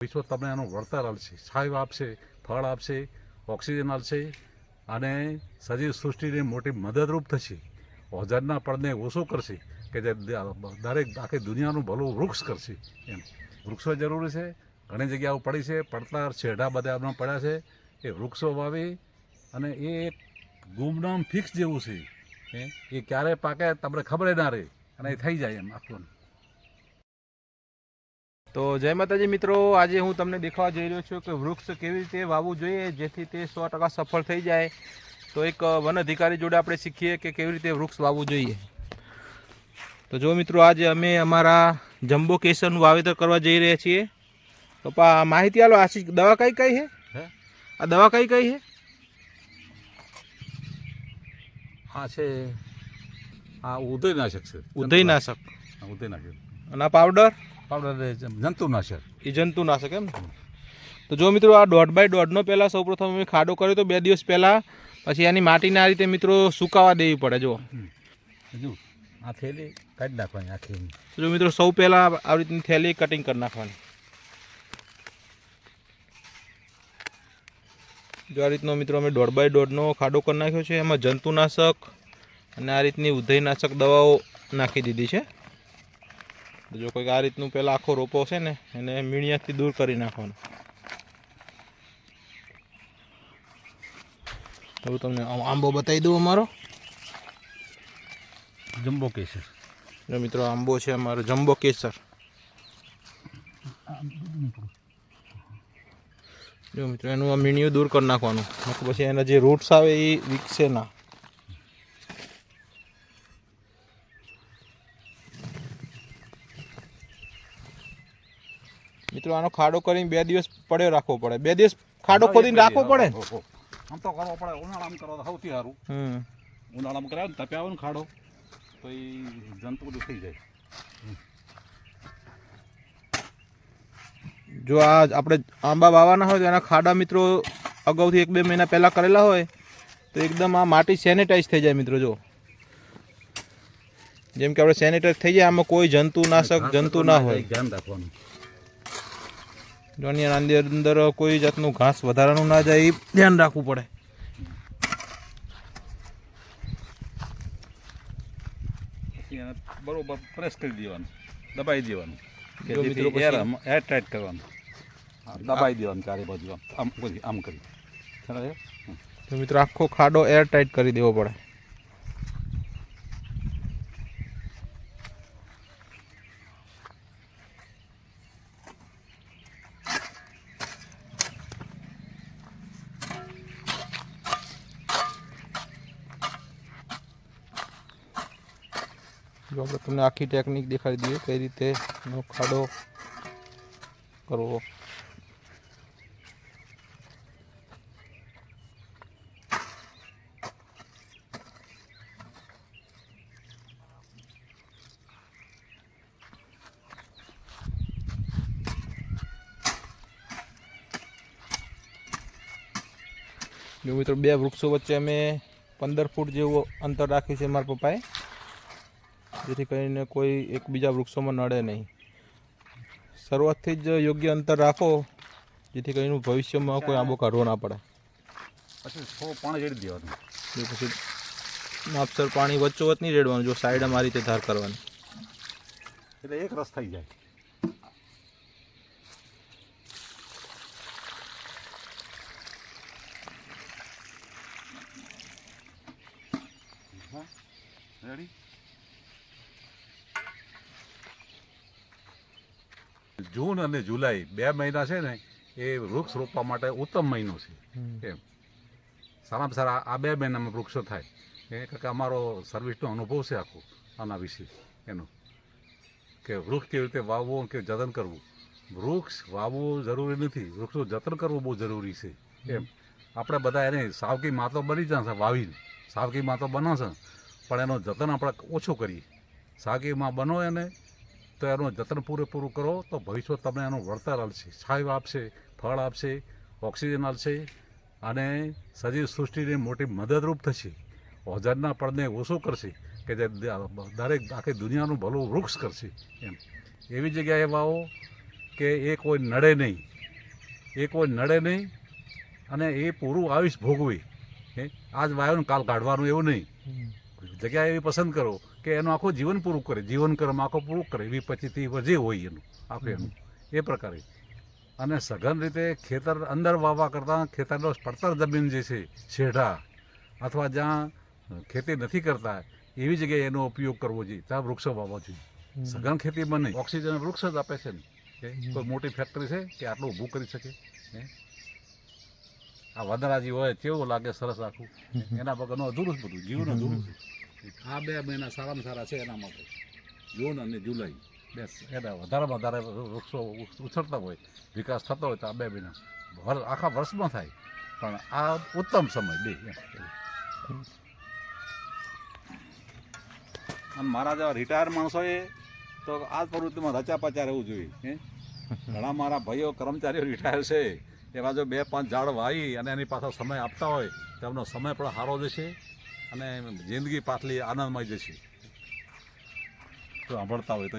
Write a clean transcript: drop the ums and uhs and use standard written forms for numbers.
વિશ્વ તમને એનું વળતર આપશે, છાંયો આપશે, ફળ આપશે, ઓક્સિજન આપશે અને સજીવ સૃષ્ટિને મોટી મદદરૂપ થશે. ઓઝોનના પડને ઓછો કરશે કે જે દરેક આખી દુનિયાનું ભલું વૃક્ષ કરશે. એમ વૃક્ષો જરૂરી છે. ઘણી જગ્યાઓ પડી છે, પડતર છેડા બધા એમના પડ્યા છે. એ વૃક્ષો વાવી અને એ એક ગુમનામ ફિક્સ જેવું છે. એ ક્યારે પાકે તમને ખબર ના રહે અને એ થઈ જાય એમ આખું. તો જય માતાજી મિત્રો, આજે હું તમને દેખાવા જઈ રહ્યો છું કે વૃક્ષ કેવી રીતે વાવવું જોઈએ જેથી તે 100% સફળ થઈ જાય. તો એક વન અધિકારી જોડે આપણે શીખીએ કે કેવી રીતે વૃક્ષ વાવવું જોઈએ. તો જો મિત્રો, આજે અમે અમારા જમ્બો કેસરનું વાવેતર કરવા જઈ રહ્યા છીએ. તો માહિતી આલો, આશીષ, દવા કઈ કઈ છે? આ દવા કઈ કઈ છે? આ છે આ ઉદયનાશક છે. ઉદયનાશક. ઉદયનાશક. અને આ પાવડર જંતુનાશક. એ જંતુનાશક એમ. તો જો મિત્રો, આ 1.5x1.5નો પહેલાં સૌપ્રથમ અમે ખાડો કર્યો તો 2 દિવસ પહેલાં. પછી એની માટીને આ રીતે મિત્રો સુકાવા દેવી પડે. જો આ થેલી કાઢી નાખવાની આખી. જો મિત્રો, સૌ પહેલાં આવી રીતની થેલી કટિંગ કરી નાખવાની. જો આ રીતનો મિત્રો અમે 1.5x1.5નો ખાડો કરી નાખ્યો છે. એમાં જંતુનાશક અને આ રીતની ઉધઈનાશક દવાઓ નાખી દીધી છે. જો કોઈક આ રીતનું પહેલાં આખો રોપો છે ને એને મીણિયાથી દૂર કરી નાખવાનો. હવે તમને આંબો બતાવી દઉં અમારો જમ્બો કેસર. જો મિત્રો, આંબો છે અમારો જમ્બો કેસર. જો મિત્રો, એનું આ મીણિયું દૂર કરી નાખવાનું, પછી એના જે રૂટ્સ આવે એ વિકસે ના. મિત્રો, આનો ખાડો કરીને 2 દિવસ પડ્યો રાખવો પડે. 2 દિવસ ખાડો ખોદીને રાખવો પડે. આમ તો કરવો પડે. ઉનાળામાં કરો તો સૌથી સારું. ઉનાળામાં કરાવે ને તપ્યા આવે ને ખાડો તો એ જંતુ બધું થઈ જાય. જો આ આપણે આંબા વાવવાના હોય તો એના ખાડા મિત્રો અગાઉથી 1-2 મહિના પહેલાં કરેલા હોય તો એકદમ આ માટી સેનેટાઈઝ થઈ જાય. મિત્રો જો, જેમ કે આપણે સેનેટાઈઝ થઈ જાય, આમાં કોઈ જંતુનાશક જંતુ ના હોય. ધ્યાન રાખવાનું. જોની અંદર કોઈ જાતનું ઘાસ વધારાનું ના જાય એ ધ્યાન રાખવું પડે. બરોબર પ્રેસ કરી દેવાનું, દબાઈ દેવાનું. એર ટાઈટ કરવાનું, દબાઈ દેવાનું ચારે બાજુ આમ કરી. તો મિત્રો, આખો ખાડો એર ટાઈટ કરી દેવો પડે. જો આપણે તમને આખી ટેકનિક દેખાડી દઈએ કઈ રીતે એનો ખાડો કરવો. જો મિત્રો, 2 વૃક્ષો વચ્ચે અમે 15 ફૂટ જેવું અંતર રાખ્યું છે મારા પપ્પાએ, જેથી કરીને કોઈ એકબીજા વૃક્ષોમાં નડે નહીં. શરૂઆતથી જ યોગ્ય અંતર રાખો જેથી કરીને ભવિષ્યમાં કોઈ આંબો કાઢવો ના પડે. પછી થોડું પાણી રેડી દેવાનું. પછી માપસર પાણી વચ્ચોવચ નહીં રેડવાનું. જો સાઈડમાં આ રીતે ધાર કરવાની એટલે એક રસ થઈ જાય. રેડી. જૂન અને જુલાઈ 2 મહિના છે ને એ વૃક્ષ રોપવા માટે ઉત્તમ મહિનો છે. એમ સારામાં સારા આ 2 મહિનામાં વૃક્ષો થાય. કે અમારો સર્વિસનો અનુભવ છે આખો આના વિશે એનો, કે વૃક્ષ કેવી રીતે વાવવું કે જતન કરવું. વૃક્ષ વાવવું જરૂરી નથી, વૃક્ષનું જતન કરવું બહુ જરૂરી છે. એમ આપણે બધા એને સાવકી માતો બની જશે વાવીને, સાવકી માતો બનાવશે પણ એનું જતન આપણે ઓછું કરીએ. સાવકીમાં બનો એને તો એનું જતન પૂરેપૂરું કરો તો ભવિષ્ય તમને એનું વળતર આપશે, છાંયો આપશે, ફળ આપશે, ઓક્સિજન આપશે અને સજીવ સૃષ્ટિને મોટી મદદરૂપ થશે. ઓઝોનના પડને ઓછો કરશે કે જે દરેક આખી દુનિયાનું ભલું વૃક્ષ કરશે. એમ એવી જગ્યાએ વાવો કે એ કોઈ નડે નહીં. એ કોઈ નડે નહીં અને એ પૂરું આયુષ ભોગવી. આજ વાયુને કાલ કાઢવાનું એવું નહીં. જગ્યા એવી પસંદ કરો કે એનું આખું જીવન પૂરું કરે, જીવન કર્મ આખું પૂરું કરે, એવી પછીથી જે હોય એનું આખું એનું એ પ્રકારે. અને સઘન રીતે ખેતર અંદર વાવવા કરતાં ખેતરનો પડતર જમીન જે છે શેઢા અથવા જ્યાં ખેતી નથી કરતા એવી જગ્યાએ એનો ઉપયોગ કરવો જોઈએ, ત્યાં વૃક્ષો વાવવા જોઈએ. સઘન ખેતીમાં નહીં. ઓક્સિજન વૃક્ષ જ આપે છે ને. કોઈ મોટી ફેક્ટરી છે કે આટલું ઊભું કરી શકે? આ વદરાજી હોય કેવું લાગે સરસ આખું, એના વગરનું અધૂરું જ બધું, જીવન અધૂરું છે. આ 2 મહિના સારામાં સારા છે એના માટે, જૂન અને જુલાઈ. એના વધારેમાં વધારે વૃક્ષો ઉછળતા હોય, વિકાસ થતો હોય તો આ 2 મહિના આખા વર્ષમાં થાય, પણ આ ઉત્તમ સમય 2. અને મારા જેવા રિટાયર માણસોએ તો આ પ્રવૃત્તિમાં રચા પચા રહેવું જોઈએ. ઘણા મારા ભાઈઓ કર્મચારીઓ રિટાયર છે, એવા જો 2-5 ઝાડ વાવી અને એની પાછળ સમય આપતા હોય તો એમનો સમય પણ સારો જશે અને જિંદગી પાછલી આનંદમય જશે. તો સાંભળતા હોય તો